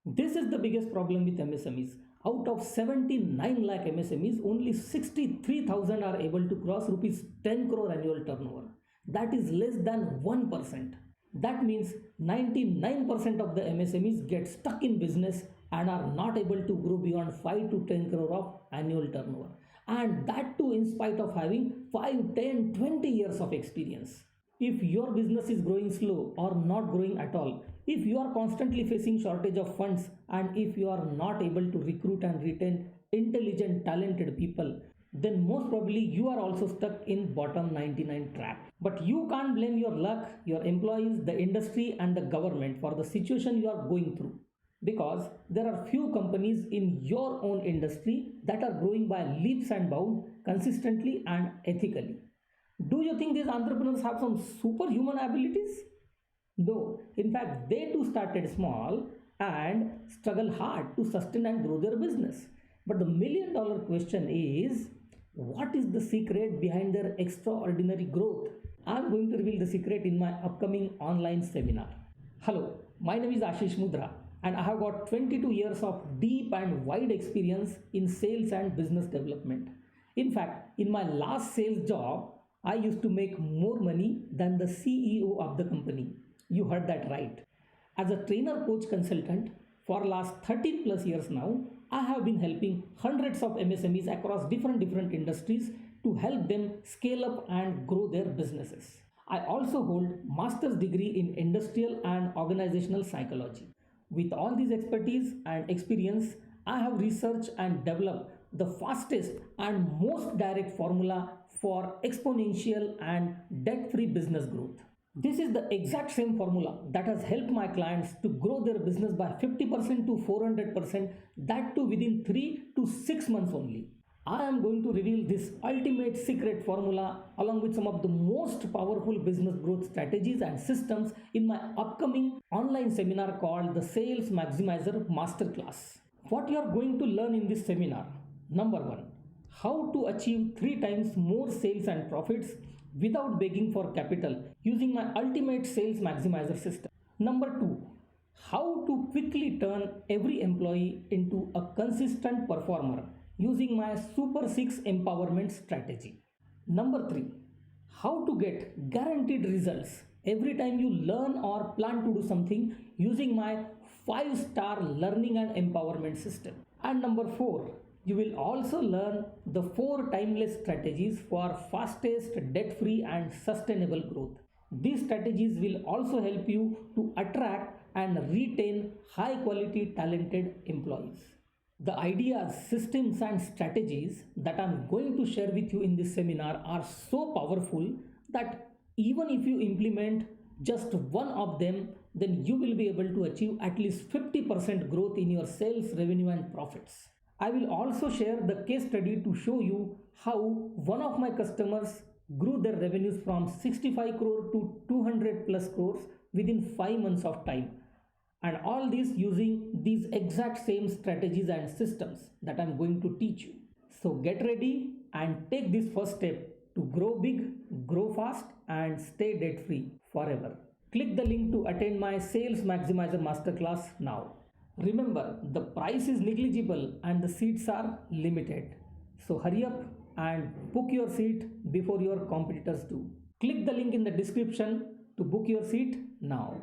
This is the biggest problem with MSMEs. Out of 79 lakh MSMEs, only 63,000 are able to cross rupees 10 crore annual turnover. That is less than 1%. That means 99% of the MSMEs get stuck in business and are not able to grow beyond 5 to 10 crore of annual turnover. And that too in spite of having 5, 10, 20 years of experience. If your business is growing slow or not growing at all, if you are constantly facing shortage of funds, and if you are not able to recruit and retain intelligent, talented people, then most probably you are also stuck in bottom 99 trap. But you can't blame your luck, your employees, the industry and the government for the situation you are going through, because there are few companies in your own industry that are growing by leaps and bounds consistently and ethically. Do you think these entrepreneurs have some superhuman abilities? No, in fact, they too started small and struggle hard to sustain and grow their business. But the $1,000,000 question is, what is the secret behind their extraordinary growth? I'm going to reveal the secret in my upcoming online seminar. Hello, my name is Ashish Mudra, and I have got 22 years of deep and wide experience in sales and business development. In fact, in my last sales job, I used to make more money than the CEO of the company. You heard that right. As a trainer coach consultant for last 13 plus years now, I have been helping hundreds of MSMEs across different industries to help them scale up and grow their businesses. I also hold master's degree in industrial and organizational psychology. With all these expertise and experience, I have researched and developed the fastest and most direct formula for exponential and debt-free business growth. This is the exact same formula that has helped my clients to grow their business by 50% to 400%, that too within 3 to 6 months only. I am going to reveal this ultimate secret formula along with some of the most powerful business growth strategies and systems in my upcoming online seminar called the Sales Maximizer Masterclass. What you are going to learn in this seminar: number 1, how to achieve 3 times more sales and profits without begging for capital using my ultimate sales maximizer system. Number 2, how to quickly turn every employee into a consistent performer using my Super 6 empowerment strategy. Number 3, how to get guaranteed results every time you learn or plan to do something using my 5-star learning and empowerment system. And number 4, you will also learn the 4 timeless strategies for fastest, debt-free and sustainable growth. These strategies will also help you to attract and retain high-quality, talented employees. The ideas, systems and strategies that I'm going to share with you in this seminar are so powerful that even if you implement just one of them, then you will be able to achieve at least 50% growth in your sales, revenue and profits. I will also share the case study to show you how one of my customers grew their revenues from 65 crore to 200 plus crores within 5 months of time. And all this using these exact same strategies and systems that I'm going to teach you. So get ready and take this first step to grow big, grow fast and stay debt free forever. Click the link to attend my Sales Maximizer Masterclass now. Remember, the price is negligible and the seats are limited. So hurry up and book your seat before your competitors do. Click the link in the description to book your seat now.